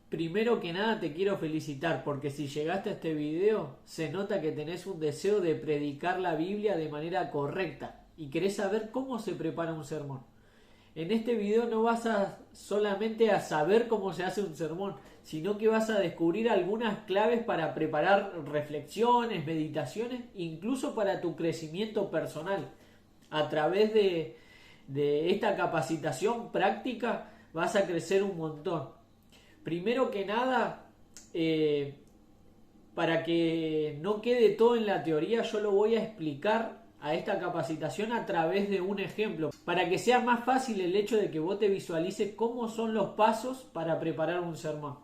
Primero que nada te quiero felicitar porque si llegaste a este video se nota que tenés un deseo de predicar la Biblia de manera correcta y querés saber cómo se prepara un sermón. En este video no vas a solamente a saber cómo se hace un sermón, sino que vas a descubrir algunas claves para preparar reflexiones, meditaciones, incluso para tu crecimiento personal. A través de esta capacitación práctica vas a crecer un montón. Primero que nada, para que no quede todo en la teoría, yo lo voy a explicar a esta capacitación a través de un ejemplo, para que sea más fácil el hecho de que vos te visualices cómo son los pasos para preparar un sermón.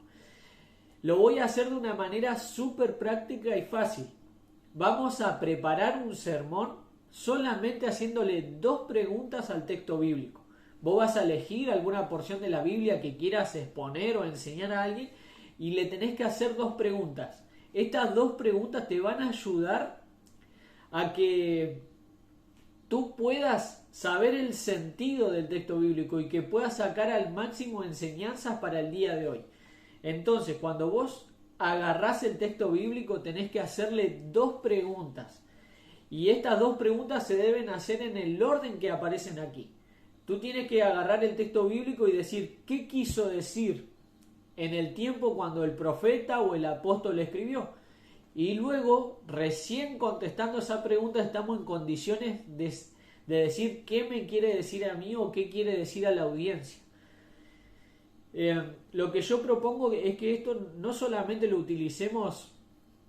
Lo voy a hacer de una manera súper práctica y fácil. Vamos a preparar un sermón solamente haciéndole 2 preguntas al texto bíblico. Vos vas a elegir alguna porción de la Biblia que quieras exponer o enseñar a alguien y le tenés que hacer 2 preguntas. Estas 2 preguntas te van a ayudar a que tú puedas saber el sentido del texto bíblico y que puedas sacar al máximo enseñanzas para el día de hoy. Entonces, cuando vos agarrás el texto bíblico, tenés que hacerle 2 preguntas. Y estas 2 preguntas se deben hacer en el orden que aparecen aquí. Tú tienes que agarrar el texto bíblico y decir qué quiso decir en el tiempo cuando el profeta o el apóstol escribió. Y luego, recién contestando esa pregunta, estamos en condiciones de decir qué me quiere decir a mí o qué quiere decir a la audiencia. Lo que yo propongo es que esto no solamente lo utilicemos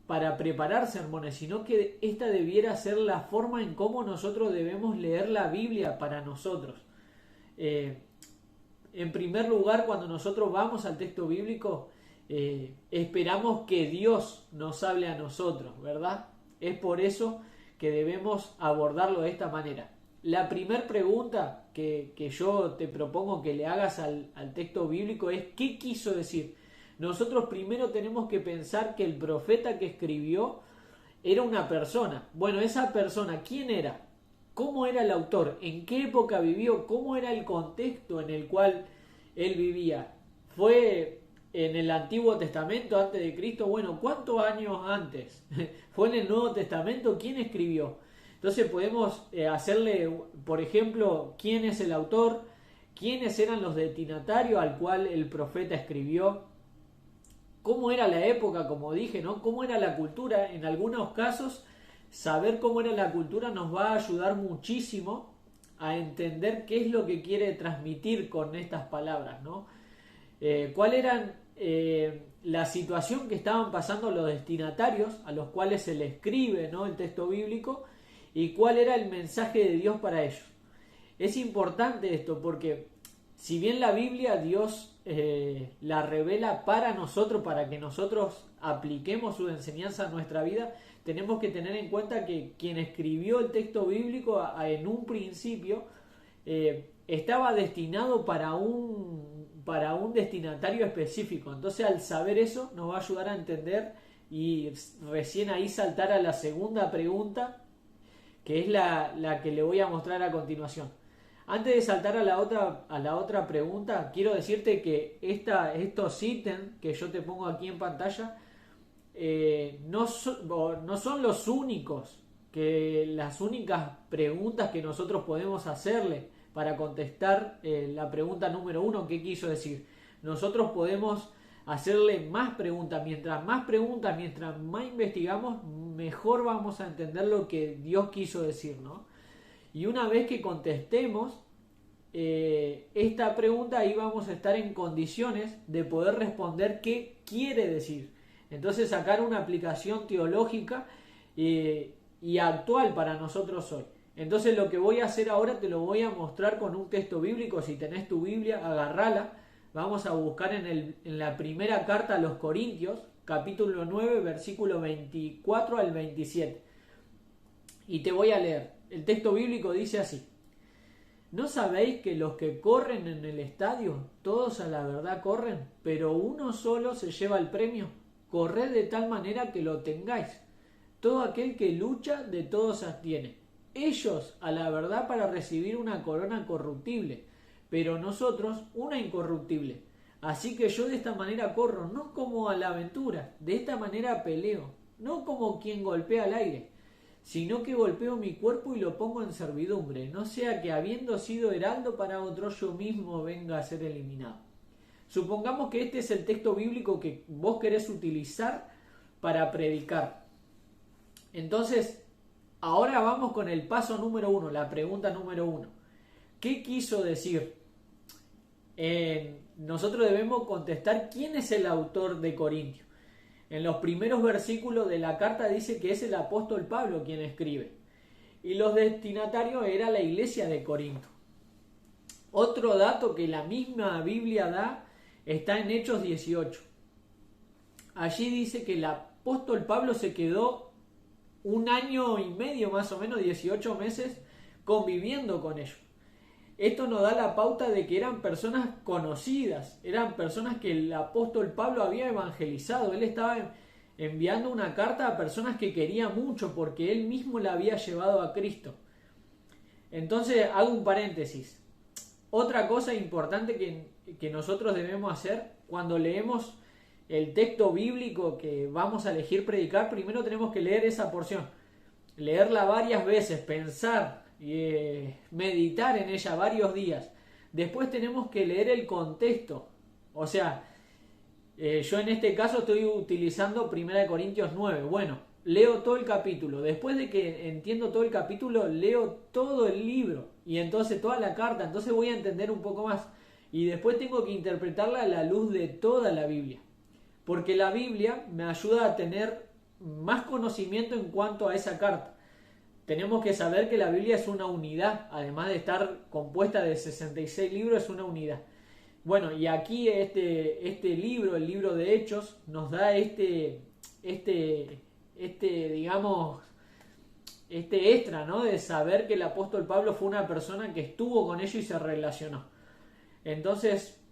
para preparar sermones, sino que esta debiera ser la forma en cómo nosotros debemos leer la Biblia para nosotros. En primer lugar, cuando nosotros vamos al texto bíblico, esperamos que Dios nos hable a nosotros, ¿verdad? Es por eso que debemos abordarlo de esta manera. La primera pregunta que yo te propongo que le hagas al texto bíblico es ¿qué quiso decir? Nosotros primero tenemos que pensar que el profeta que escribió era una persona. Bueno, esa persona, ¿quién era? ¿Cómo era el autor? ¿En qué época vivió? ¿Cómo era el contexto en el cual él vivía? ¿Fue en el Antiguo Testamento antes de Cristo? Bueno, ¿cuántos años antes? ¿Fue en el Nuevo Testamento? ¿Quién escribió? Entonces podemos hacerle, por ejemplo, quién es el autor, quiénes eran los destinatarios al cual el profeta escribió, cómo era la época, como dije, ¿no? Cómo era la cultura. En algunos casos, saber cómo era la cultura nos va a ayudar muchísimo a entender qué es lo que quiere transmitir con estas palabras, ¿no? ¿Cuál eran la situación que estaban pasando los destinatarios a los cuales se le escribe, ¿no?, el texto bíblico, y cuál era el mensaje de Dios para ellos? Es importante esto porque si bien la Biblia Dios la revela para nosotros, para que nosotros apliquemos su enseñanza a nuestra vida, tenemos que tener en cuenta que quien escribió el texto bíblico en un principio estaba destinado para un destinatario específico. Entonces, al saber eso nos va a ayudar a entender y recién ahí saltar a la segunda pregunta, que es la que le voy a mostrar a continuación. Antes de saltar a la otra pregunta, quiero decirte que estos ítems que yo te pongo aquí en pantalla no son los únicos, las únicas preguntas que nosotros podemos hacerle para contestar la pregunta número 1, ¿qué quiso decir? Nosotros podemos hacerle más preguntas, mientras más investigamos, mejor vamos a entender lo que Dios quiso decir, ¿no? Y una vez que contestemos esta pregunta, ahí vamos a estar en condiciones de poder responder qué quiere decir. Entonces, sacar una aplicación teológica y actual para nosotros hoy. Entonces, lo que voy a hacer ahora te lo voy a mostrar con un texto bíblico. Si tenés tu Biblia, agarrala. Vamos a buscar en la primera carta a los Corintios, capítulo 9, versículo 24 al 27. Y te voy a leer. El texto bíblico dice así: ¿no sabéis que los que corren en el estadio, todos a la verdad corren, pero uno solo se lleva el premio? Corred de tal manera que lo tengáis. Todo aquel que lucha, de todos se abstiene. Ellos a la verdad para recibir una corona corruptible, pero nosotros una incorruptible. Así que yo de esta manera corro, no como a la aventura, de esta manera peleo, no como quien golpea al aire, sino que golpeo mi cuerpo y lo pongo en servidumbre, no sea que habiendo sido heraldo para otro yo mismo venga a ser eliminado. Supongamos que este es el texto bíblico que vos querés utilizar para predicar. Entonces, ahora vamos con el paso número 1, la pregunta número 1. ¿Qué quiso decir? Nosotros debemos contestar quién es el autor de Corintios. En los primeros versículos de la carta dice que es el apóstol Pablo quien escribe. Y los destinatarios era la iglesia de Corinto. Otro dato que la misma Biblia da está en Hechos 18. Allí dice que el apóstol Pablo se quedó 1 año y medio, más o menos 18 meses, conviviendo con ellos. Esto nos da la pauta de que eran personas conocidas, eran personas que el apóstol Pablo había evangelizado. Él estaba enviando una carta a personas que quería mucho porque él mismo la había llevado a Cristo. Entonces hago un paréntesis. Otra cosa importante que nosotros debemos hacer cuando leemos el texto bíblico que vamos a elegir predicar, primero tenemos que leer esa porción, leerla varias veces, pensar y meditar en ella varios días. Después tenemos que leer el contexto. O sea, yo en este caso estoy utilizando 1 Corintios 9. Bueno, leo todo el capítulo. Después de que entiendo todo el capítulo, leo todo el libro. Y entonces toda la carta. Entonces voy a entender un poco más. Y después tengo que interpretarla a la luz de toda la Biblia. Porque la Biblia me ayuda a tener más conocimiento en cuanto a esa carta. Tenemos que saber que la Biblia es una unidad, además de estar compuesta de 66 libros, es una unidad. Bueno, y aquí este libro, el libro de Hechos, nos da digamos, este extra, ¿no? De saber que el apóstol Pablo fue una persona que estuvo con ellos y se relacionó. Entonces,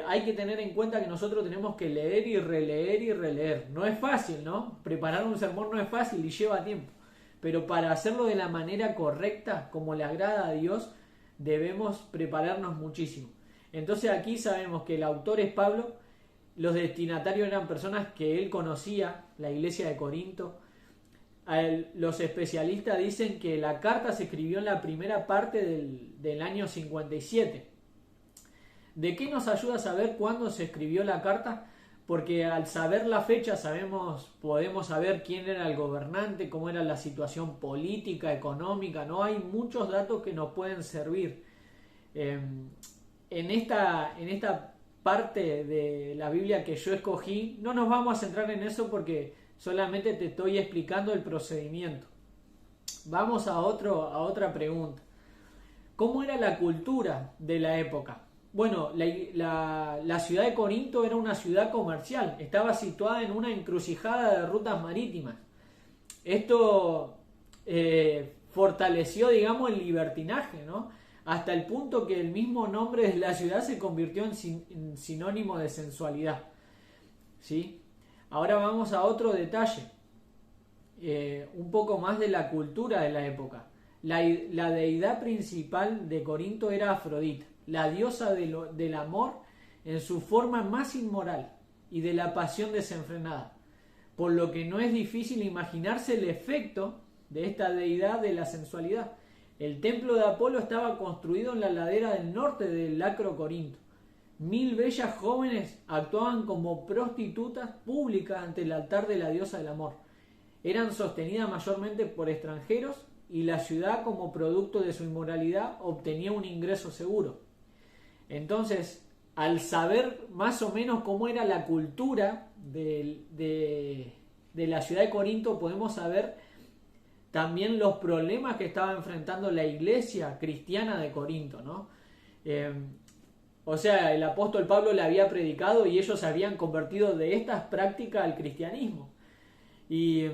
hay que tener en cuenta que nosotros tenemos que leer y releer y releer. No es fácil, ¿no? Preparar un sermón no es fácil y lleva tiempo. Pero para hacerlo de la manera correcta, como le agrada a Dios, debemos prepararnos muchísimo. Entonces aquí sabemos que el autor es Pablo, los destinatarios eran personas que él conocía, la iglesia de Corinto. Los especialistas dicen que la carta se escribió en la primera parte del año 57. ¿De qué nos ayuda a saber cuándo se escribió la carta? Porque al saber la fecha podemos saber quién era el gobernante, cómo era la situación política, económica, ¿no? Hay muchos datos que nos pueden servir. En esta parte de la Biblia que yo escogí, no nos vamos a centrar en eso porque solamente te estoy explicando el procedimiento. Vamos a otra pregunta. ¿Cómo era la cultura de la época? Bueno, la ciudad de Corinto era una ciudad comercial, estaba situada en una encrucijada de rutas marítimas. Esto fortaleció, digamos, el libertinaje, ¿no? Hasta el punto que el mismo nombre de la ciudad se convirtió en sinónimo de sensualidad. ¿Sí? Ahora vamos a otro detalle, un poco más de la cultura de la época. La deidad principal de Corinto era Afrodita, la diosa del amor en su forma más inmoral y de la pasión desenfrenada, por lo que no es difícil imaginarse el efecto de esta deidad de la sensualidad. El templo de Apolo estaba construido en la ladera del norte del Lacro Corinto. 1000 bellas jóvenes actuaban como prostitutas públicas ante el altar de la diosa del amor. Eran sostenidas mayormente por extranjeros y la ciudad, como producto de su inmoralidad, obtenía un ingreso seguro. Entonces, al saber más o menos cómo era la cultura de la ciudad de Corinto, podemos saber también los problemas que estaba enfrentando la iglesia cristiana de Corinto, ¿no? O sea, el apóstol Pablo le había predicado y ellos se habían convertido de estas prácticas al cristianismo. Y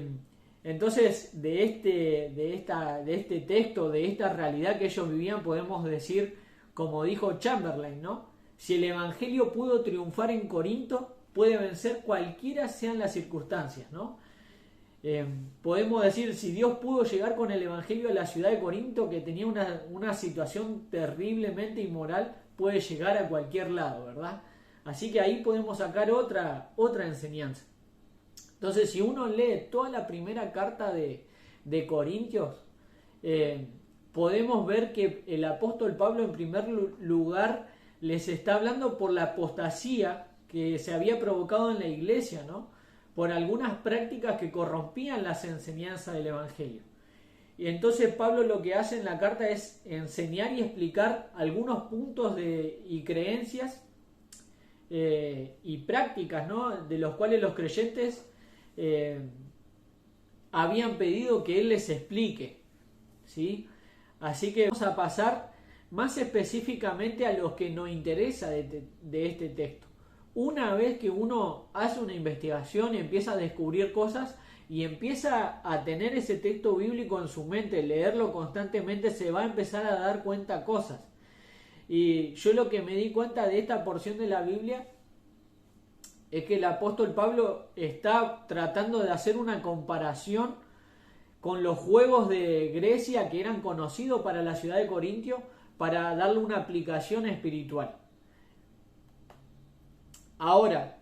entonces, de este texto, de esta realidad que ellos vivían, podemos decir, como dijo Chamberlain, ¿no? Si el evangelio pudo triunfar en Corinto, puede vencer cualquiera sean las circunstancias, ¿no? Podemos decir, si Dios pudo llegar con el evangelio a la ciudad de Corinto, que tenía una situación terriblemente inmoral, puede llegar a cualquier lado, ¿verdad? Así que ahí podemos sacar otra enseñanza. Entonces, si uno lee toda la primera carta de Corintios, podemos ver que el apóstol Pablo en primer lugar les está hablando por la apostasía que se había provocado en la iglesia, ¿no? Por algunas prácticas que corrompían las enseñanzas del Evangelio. Y entonces Pablo lo que hace en la carta es enseñar y explicar algunos puntos y creencias y prácticas, ¿no? De los cuales los creyentes habían pedido que él les explique, ¿sí? Así que vamos a pasar más específicamente a lo que nos interesa de este texto. Una vez que uno hace una investigación y empieza a descubrir cosas y empieza a tener ese texto bíblico en su mente, leerlo constantemente, se va a empezar a dar cuenta cosas. Y yo lo que me di cuenta de esta porción de la Biblia es que el apóstol Pablo está tratando de hacer una comparación con los juegos de Grecia que eran conocidos para la ciudad de Corintio, para darle una aplicación espiritual. Ahora,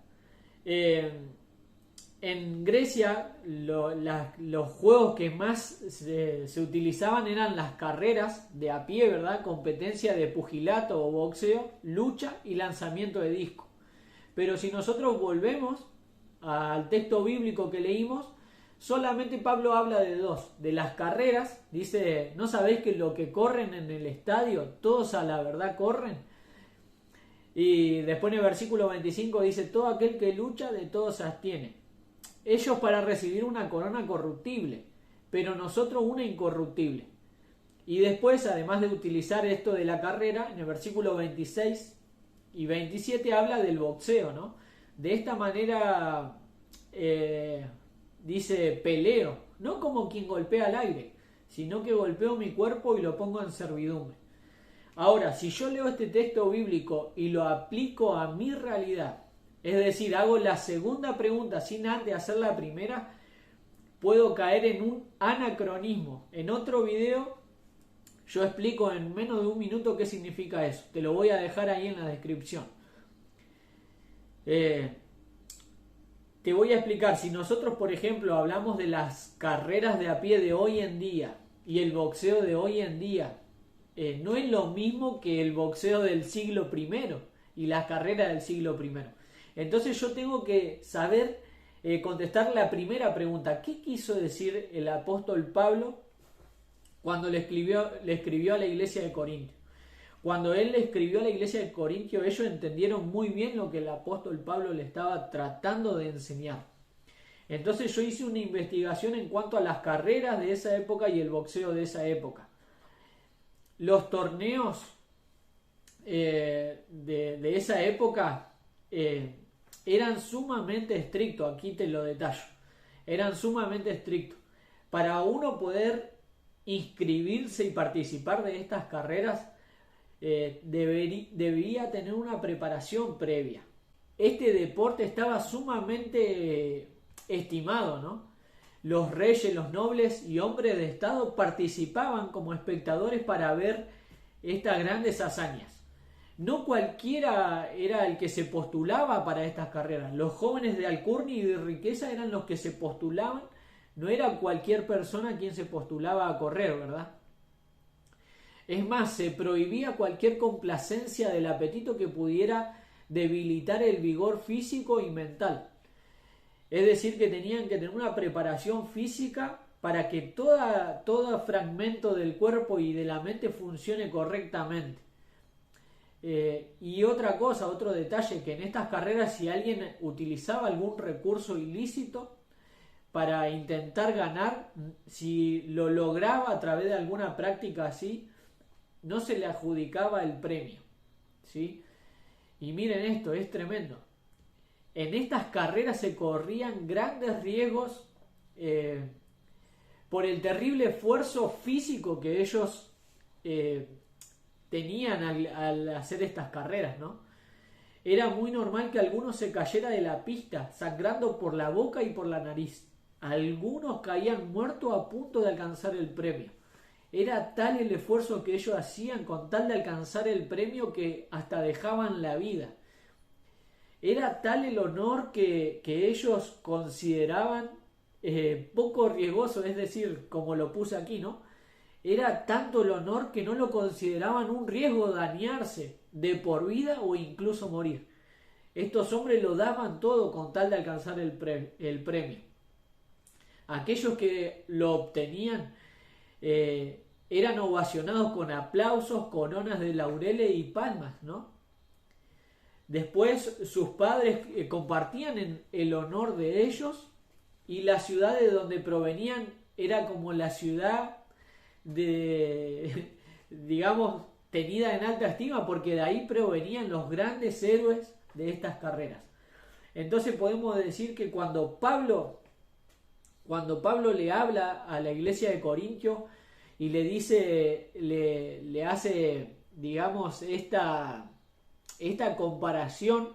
en Grecia los juegos que más se utilizaban eran las carreras de a pie, ¿verdad? Competencia de pugilato o boxeo, lucha y lanzamiento de disco. Pero si nosotros volvemos al texto bíblico que leímos, solamente Pablo habla de dos. De las carreras, dice, ¿no sabéis que lo que corren en el estadio, todos a la verdad corren? Y después en el versículo 25 dice, todo aquel que lucha de todos se abstiene. Ellos para recibir una corona corruptible, pero nosotros una incorruptible. Y después, además de utilizar esto de la carrera, en el versículo 26 y 27 habla del boxeo, ¿no? De esta manera dice peleo, no como quien golpea al aire, sino que golpeo mi cuerpo y lo pongo en servidumbre. Ahora, si yo leo este texto bíblico y lo aplico a mi realidad, es decir, hago la segunda pregunta sin antes hacer la primera, puedo caer en un anacronismo. En otro video yo explico en menos de un minuto qué significa eso. Te lo voy a dejar ahí en la descripción. Te voy a explicar. Si nosotros, por ejemplo, hablamos de las carreras de a pie de hoy en día y el boxeo de hoy en día, no es lo mismo que el boxeo del siglo I y las carreras del siglo I. Entonces yo tengo que saber contestar la primera pregunta. ¿Qué quiso decir el apóstol Pablo cuando le escribió a la iglesia de Corintio? Cuando él le escribió a la iglesia de Corintio, ellos entendieron muy bien lo que el apóstol Pablo le estaba tratando de enseñar. Entonces yo hice una investigación en cuanto a las carreras de esa época y el boxeo de esa época. Los torneos de esa época eran sumamente estrictos. Aquí te lo detallo. Eran sumamente estrictos. Para uno poder inscribirse y participar de estas carreras, debía tener una preparación previa. Este deporte estaba sumamente estimado, ¿no? Los reyes, los nobles y hombres de estado participaban como espectadores para ver estas grandes hazañas. No cualquiera era el que se postulaba para estas carreras. Los jóvenes de alcurnia y de riqueza eran los que se postulaban. No era cualquier persona quien se postulaba a correr, ¿verdad? Es más, se prohibía cualquier complacencia del apetito que pudiera debilitar el vigor físico y mental. Es decir, que tenían que tener una preparación física para que todo fragmento del cuerpo y de la mente funcione correctamente. Y otra cosa, otro detalle, que en estas carreras si alguien utilizaba algún recurso ilícito para intentar ganar, si lo lograba a través de alguna práctica así, no se le adjudicaba el premio, ¿sí? Y miren esto, es tremendo. En estas carreras se corrían grandes riesgos por el terrible esfuerzo físico que ellos tenían al hacer estas carreras, ¿no? Era muy normal que alguno se cayera de la pista, sangrando por la boca y por la nariz. Algunos caían muertos a punto de alcanzar el premio. Era tal el esfuerzo que ellos hacían con tal de alcanzar el premio que hasta dejaban la vida. Era tal el honor que ellos consideraban poco riesgoso, es decir, como lo puse aquí, ¿no? Era tanto el honor que no lo consideraban un riesgo dañarse de por vida o incluso morir. Estos hombres lo daban todo con tal de alcanzar el premio. Aquellos que lo obtenían eran ovacionados con aplausos, coronas de laureles y palmas, ¿no? Después sus padres compartían en el honor de ellos, y la ciudad de donde provenían era como la ciudad de, digamos, tenida en alta estima, porque de ahí provenían los grandes héroes de estas carreras. Entonces podemos decir que cuando Pablo le habla a la iglesia de Corintio y le dice, le hace, digamos, esta comparación,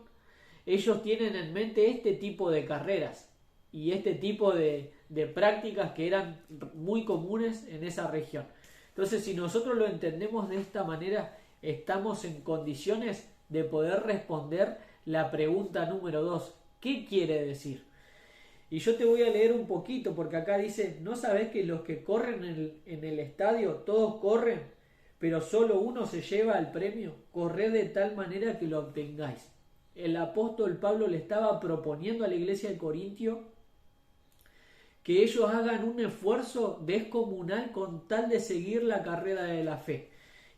ellos tienen en mente este tipo de carreras y este tipo de prácticas que eran muy comunes en esa región. Entonces, si nosotros lo entendemos de esta manera, estamos en condiciones de poder responder la pregunta número 2. ¿Qué quiere decir? Y yo te voy a leer un poquito, porque acá dice: ¿no sabés que los que corren en el estadio, todos corren, pero solo uno se lleva el premio? Corred de tal manera que lo obtengáis. El apóstol Pablo le estaba proponiendo a la iglesia de Corintio que ellos hagan un esfuerzo descomunal con tal de seguir la carrera de la fe.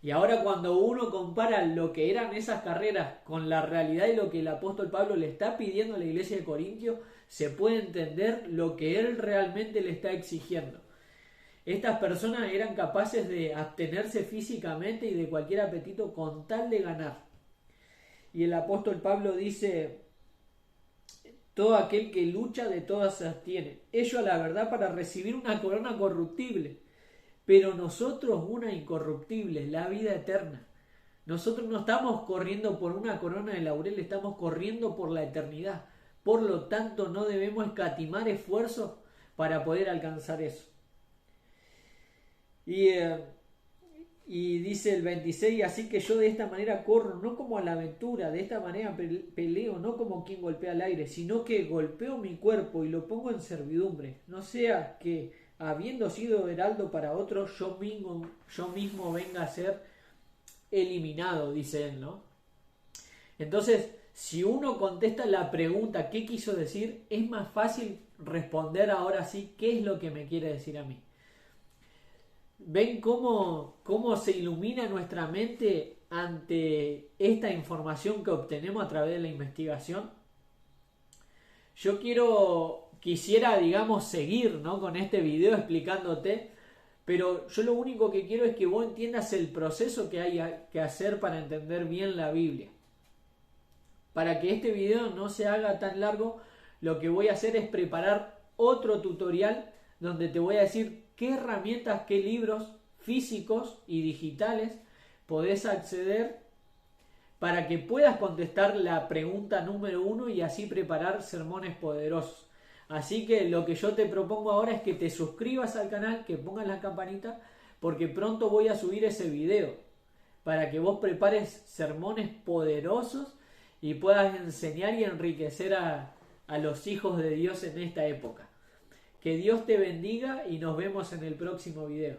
Y ahora, cuando uno compara lo que eran esas carreras con la realidad y lo que el apóstol Pablo le está pidiendo a la iglesia de Corintio, se puede entender lo que él realmente le está exigiendo. Estas personas eran capaces de abstenerse físicamente y de cualquier apetito con tal de ganar. Y el apóstol Pablo dice: todo aquel que lucha de todas se abstiene. Ellos a la verdad para recibir una corona corruptible, pero nosotros una incorruptible, la vida eterna. Nosotros no estamos corriendo por una corona de laurel, estamos corriendo por la eternidad. Por lo tanto, no debemos escatimar esfuerzos para poder alcanzar eso. Y dice el 26: así que yo de esta manera corro, no como a la aventura, de esta manera peleo, no como quien golpea al aire, sino que golpeo mi cuerpo y lo pongo en servidumbre, no sea que, habiendo sido heraldo para otros, yo mismo venga a ser eliminado, dice él, ¿no? Entonces, si uno contesta la pregunta ¿qué quiso decir?, es más fácil responder ahora sí qué es lo que me quiere decir a mí. ¿Ven cómo se ilumina nuestra mente ante esta información que obtenemos a través de la investigación? Yo quisiera, digamos, seguir, ¿no?, con este video explicándote, pero yo lo único que quiero es que vos entiendas el proceso que hay que hacer para entender bien la Biblia. Para que este video no se haga tan largo, lo que voy a hacer es preparar otro tutorial donde te voy a decir qué herramientas, qué libros físicos y digitales podés acceder para que puedas contestar la pregunta número 1 y así preparar sermones poderosos. Así que lo que yo te propongo ahora es que te suscribas al canal, que pongas la campanita, porque pronto voy a subir ese video para que vos prepares sermones poderosos y puedas enseñar y enriquecer a los hijos de Dios en esta época. Que Dios te bendiga y nos vemos en el próximo video.